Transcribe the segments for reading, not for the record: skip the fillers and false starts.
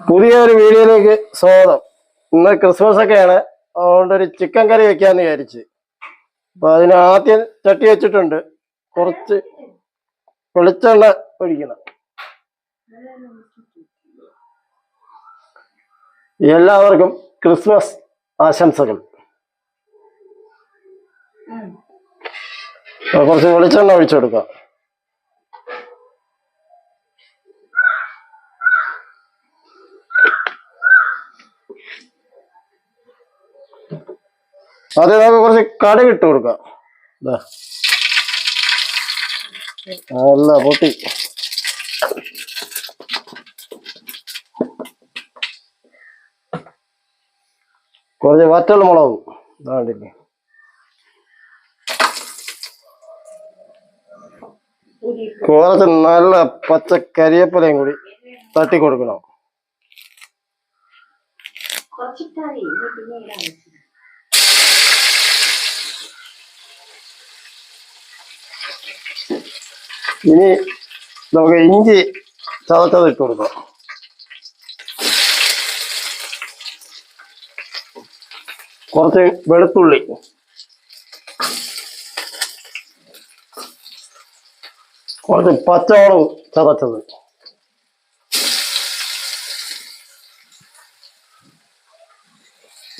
പുതിയൊരു വീഡിയോയിലേക്ക് സ്വാഗതം. ഇന്ന് ക്രിസ്മസ് ഒക്കെയാണ്, അതുകൊണ്ടൊരു ചിക്കൻ കറി വെക്കാന്ന് വിചാരിച്ച്. അപ്പൊ അതിന് ആദ്യം ചട്ടി വെച്ചിട്ടുണ്ട്. കുറച്ച് വെളിച്ചെണ്ണ ഒഴിക്കണം. എല്ലാവർക്കും ക്രിസ്മസ് ആശംസകൾ. കുറച്ച് വെളിച്ചെണ്ണ ഒഴിച്ചു കൊടുക്കാം. അത് നമുക്ക് കുറച്ച് കടുക് ഇട്ട് കൊടുക്കാം. നല്ല പൊട്ടി. കുറച്ച് വറ്റൽ മുളകും വേണ്ടില്ലേ. കുറച്ച് നല്ല പച്ച കരിയേപ്പിലയും കൂടി തട്ടി കൊടുക്കണം. ഇനി നമുക്ക് ഇഞ്ചി ചതച്ചത് ഇട്ട് കൊടുക്കാം. കുറച്ച് വെളുത്തുള്ളി, കുറച്ച് പച്ചമുളക് ചതച്ചത്,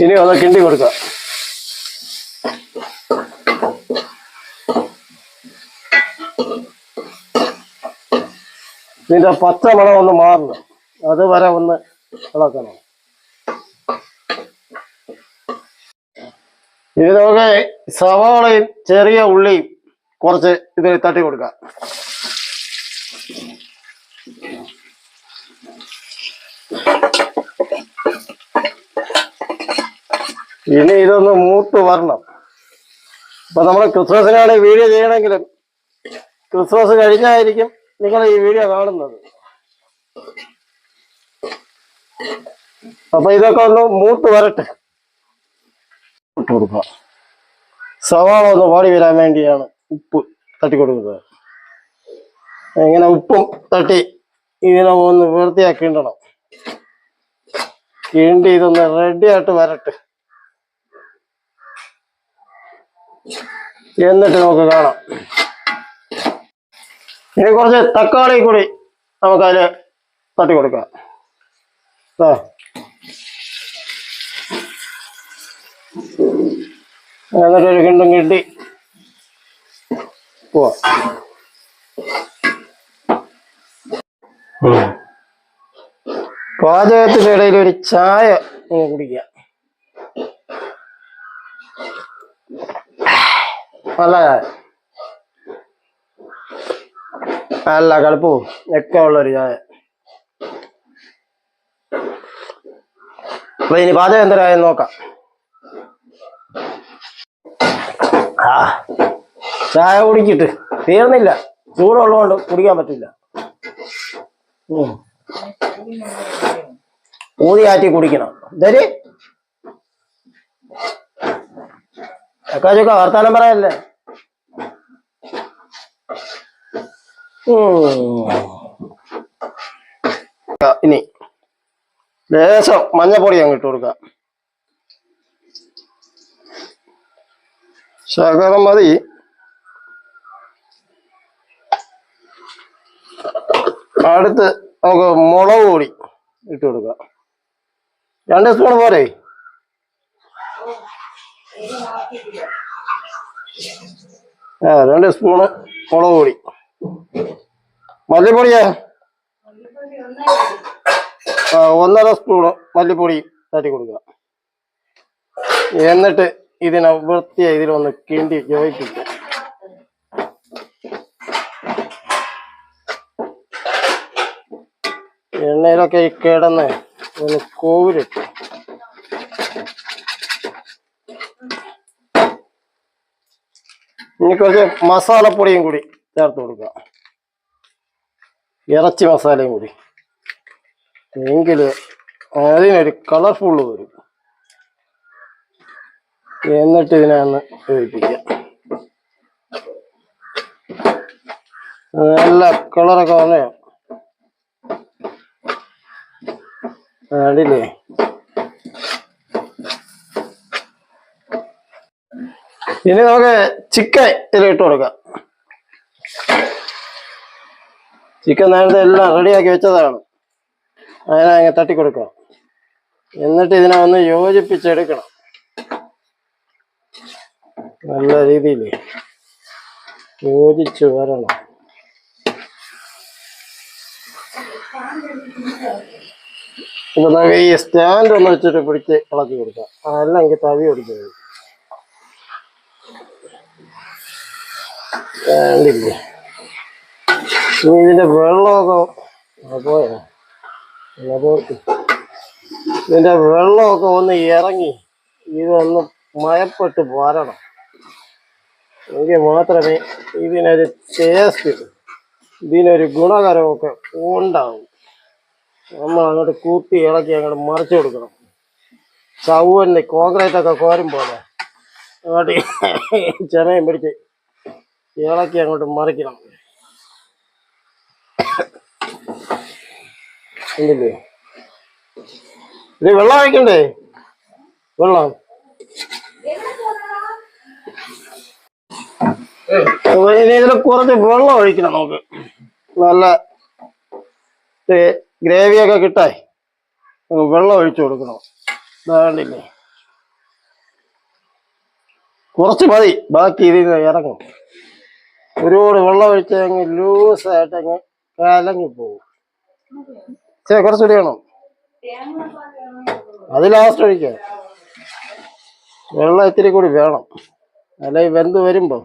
ഇനി അത് കിണ്ടി കൊടുക്കാം. ഇതിന്റെ പച്ചമണം ഒന്ന് മാറണം, അതുവരെ ഒന്ന് ഇളക്കണം. ഇത് നമുക്ക് സവാളയും ചെറിയ ഉള്ളിയും കുറച്ച് ഇതിൽ തട്ടി കൊടുക്കാം. ഇനി ഇതൊന്ന് മൂത്ത് വരണം. അപ്പൊ നമ്മൾ ക്രിസ്മസിനാണ് വീഡിയോ ചെയ്യണമെങ്കിലും ക്രിസ്മസ് കഴിഞ്ഞായിരിക്കും നിങ്ങൾ ഈ വീഡിയോ കാണുന്നത്. അപ്പൊ ഇതൊക്കെ ഒന്ന് മൂത്ത് വരട്ടെ. ഇട്ട് കൊടുക്കുക. സവാള ഒന്ന് വാടി വരാൻ വേണ്ടിയാണ് ഉപ്പ് തട്ടി കൊടുക്കുന്നത്. ഇങ്ങനെ ഉപ്പും തട്ടി ഇതിനെ ഒന്ന് വൃത്തിയാക്കി കിണ്ടണം. കിണ്ടി ഇതൊന്ന് റെഡിയായിട്ട് വരട്ടെ, എന്നിട്ട് നമുക്ക് കാണാം. ഇനി കുറച്ച് തക്കാളി കൂടി നമുക്കതിൽ തട്ടി കൊടുക്കാം. എന്നിട്ടൊരു കിണ്ടും കിട്ടി പോവാ. പാചകത്തിന്റെ ഇടയിൽ ഒരു ചായ കുടിക്കാം. നല്ല ചായ, നല്ല കടുപ്പവും ഒക്കെ ഉള്ളൊരു ചായ. അപ്പൊ ഇനി പാചകം എന്തരായെന്ന് നോക്കാം. ചായ കുടിച്ചിട്ട് തീർന്നില്ല, ചൂടുള്ളതുകൊണ്ട് കുടിക്കാൻ പറ്റില്ല. ഊതിയാറ്റി കുടിക്കണം. ഇതൊരു ചക്ക വർത്താനം പറയല്ലേ. ഇനി ലേശം മഞ്ഞപ്പൊടി അങ്ങ് ഇട്ട് കൊടുക്കാം. ശകലം മതി. അടുത്ത് നമുക്ക് മുളക് പൊടി ഇട്ട് കൊടുക്കാം. 2 സ്പൂൺ പോരെ? ആ 2 സ്പൂണ് മുളക് പൊടി. മല്ലിപ്പൊടിയാ 1.5 സ്പൂണ് മല്ലിപ്പൊടി തട്ടി കൊടുക്കുക. എന്നിട്ട് ഇതിനെ വൃത്തിയായി ഇതിലൊന്ന് കിണ്ടി യോജിപ്പിക്കുക. എണ്ണയിലൊക്കെ ഈ കിടന്ന് ഒന്ന് കോവിലിട്ട് ഇനി കുറച്ച് മസാലപ്പൊടിയും കൂടി ചേർത്ത് കൊടുക്കുക. ഇറച്ചി മസാലയും കൂടി, എങ്കിൽ അതിനൊരു കളർഫുള്ള് വരും. എന്നിട്ട് ഇതിനെ ഒന്ന് വേവിപ്പിക്കുക. നല്ല കളറൊക്കെ വന്നേ കണ്ടില്ലേ? ഇനി നമുക്ക് ചിക്കൻ ഇതിലിട്ട് കൊടുക്കാം. ചിക്കൻ നേരത്തെ എല്ലാം റെഡിയാക്കി വെച്ചതാണ്. അതിനെ അങ്ങ് തട്ടിക്കൊടുക്കാം. എന്നിട്ട് ഇതിനെ ഒന്ന് യോജിപ്പിച്ചെടുക്കണം. നല്ല രീതിയിൽ യോജിച്ച് വരണം. ഇപ്പൊ നമുക്ക് ഈ സ്റ്റാൻഡ് ഒന്ന് വെച്ചിട്ട് പിടിച്ച് ഇളക്കി കൊടുക്കാം. അല്ലെങ്കിൽ തവി കൊടുക്കുന്നത് വേണ്ടില്ലേ. ഇനി ഇതിന്റെ വെള്ളമൊക്കെ പോയാ ഇതിന്റെ വെള്ളമൊക്കെ ഒന്ന് ഇറങ്ങി ഇതൊന്ന് മയപ്പെട്ട് വരണം. എങ്കിൽ മാത്രമേ ഇതിനൊരു ടേസ്റ്റ്, ഇതിനൊരു ഗുണകരമൊക്കെ ഉണ്ടാവും. നമ്മൾ അങ്ങോട്ട് കൂട്ടി ഇളക്കി അങ്ങോട്ട് മറിച്ചു കൊടുക്കണം. ചവ്വന് കോൺക്രീറ്റ് ഒക്കെ കോരും പോലെ അങ്ങോട്ട് ചെനയും പിടിച്ച് ഇളക്കി അങ്ങോട്ട് മറിക്കണം. ഉണ്ടല്ലേ? ഇത് വെള്ളം ഒഴിക്കണ്ടേ? വെള്ളം ഇനി ഇതിൽ കുറച്ച് വെള്ളം ഒഴിക്കണം. നമുക്ക് നല്ല ഗ്രേവിയൊക്കെ കിട്ടാൻ വെള്ളം ഒഴിച്ചു കൊടുക്കണം. വേണ്ടില്ലേ? കുറച്ച് മതി, ബാക്കി ഇതിൽ ഇറങ്ങും. ഒരുപാട് വെള്ളം ഒഴിച്ച് അങ്ങ് ലൂസായിട്ട് അങ്ങ് കലങ്ങി പോകും. കുറച്ചുകൂടി വേണം. അത് ലാസ്റ്റ് ഒഴിക്കാം. വെള്ളം ഇത്തിരി കൂടി വേണം, അല്ലെങ്കിൽ വെന്ത് വരുമ്പോ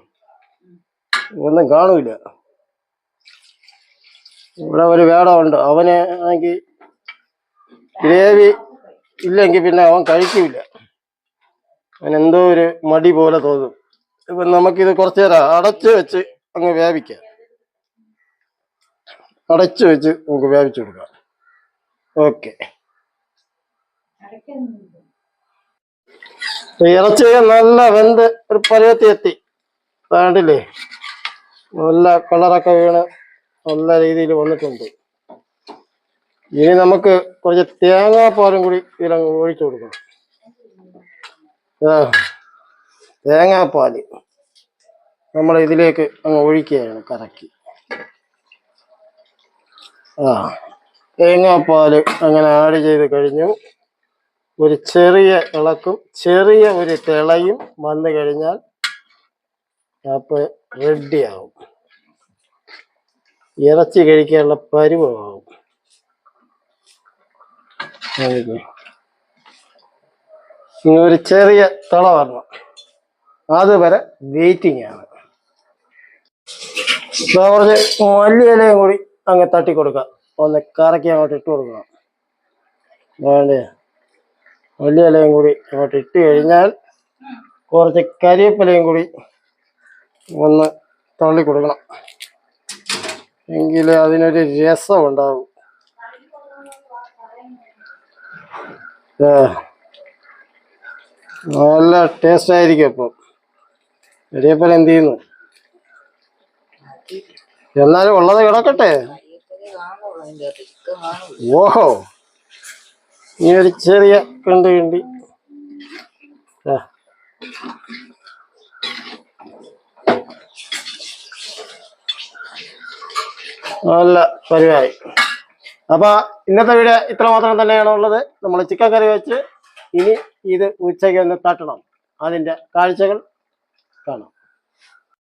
ഒന്നും കാണൂല. ഇവിടെ ഒരു വേടമുണ്ട്, അവന് ആണെങ്കിൽ ഗ്രേവി ഇല്ലെങ്കിൽ പിന്നെ അവൻ കഴിക്കില്ല. അവനെന്തോ ഒരു മടി പോലെ തോന്നും. ഇപ്പൊ നമുക്കിത് കുറച്ചു നേരം അടച്ചു വെച്ച് അങ്ങ് വേവിക്കാം. അടച്ചു വെച്ച് നമുക്ക് വേവിച്ചു കൊടുക്കാം. ഓക്കെ. ഇറച്ചി നല്ല വെന്ത് ഒരു പരുവത്തി എത്തി. വേണ്ടില്ലേ? നല്ല കളറൊക്കെ വീണ് നല്ല രീതിയിൽ വന്നിട്ടുണ്ട്. ഇനി നമുക്ക് കുറച്ച് തേങ്ങാപ്പാലും കൂടി ഇതിലങ്ങ് ഒഴിച്ചു കൊടുക്കണം. തേങ്ങാപ്പാല് നമ്മൾ ഇതിലേക്ക് അങ്ങ് ഒഴിക്കുകയാണ് കറക്കി. തേങ്ങാപ്പാല് അങ്ങനെ ആഡ് ചെയ്ത് കഴിഞ്ഞു. ഒരു ചെറിയ ഇളക്കും ചെറിയ ഒരു തിളയും വന്നു കഴിഞ്ഞാൽ അപ്പോൾ റെഡിയാവും. ഇറച്ചി കഴിക്കാനുള്ള പരുവമാവും. ഇനി ഒരു ചെറിയ തിള വരണം, അതുവരെ വെയിറ്റിംഗ് ആണ്. കുറച്ച് മല്ലിയിലയും കൂടി അങ്ങ് തട്ടിക്കൊടുക്കാം. ഒന്ന് കറക്കി അങ്ങോട്ട് ഇട്ട് കൊടുക്കണം. വേണ്ടേ? മല്ലിയിലയും കൂടി അങ്ങോട്ട് ഇട്ട് കഴിഞ്ഞാൽ കുറച്ച് കരിവേപ്പിലയും കൂടി ഒന്ന് തള്ളി കൊടുക്കണം. എങ്കിലേ അതിനൊരു രസം ഉണ്ടാവും. നല്ല ടേസ്റ്റ് ആയിരിക്കും. അപ്പം കരിവേപ്പില എന്ത് ചെയ്യുന്നു? എന്നാലും ഉള്ളത് കിടക്കട്ടെ. ഓഹോ, ഈ ഒരു ചെറിയ കിണ്ടി നല്ല പരിവായി. അപ്പൊ ഇന്നത്തെ വീഡിയോ ഇത്ര മാത്രം തന്നെയാണ് ഉള്ളത്. നമ്മൾ ചിക്കൻ കറി വെച്ച് ഇനി ഇത് ഉച്ചയ്ക്ക് ഒന്ന് തട്ടണം. അതിന്റെ കാഴ്ചകൾ കാണാം.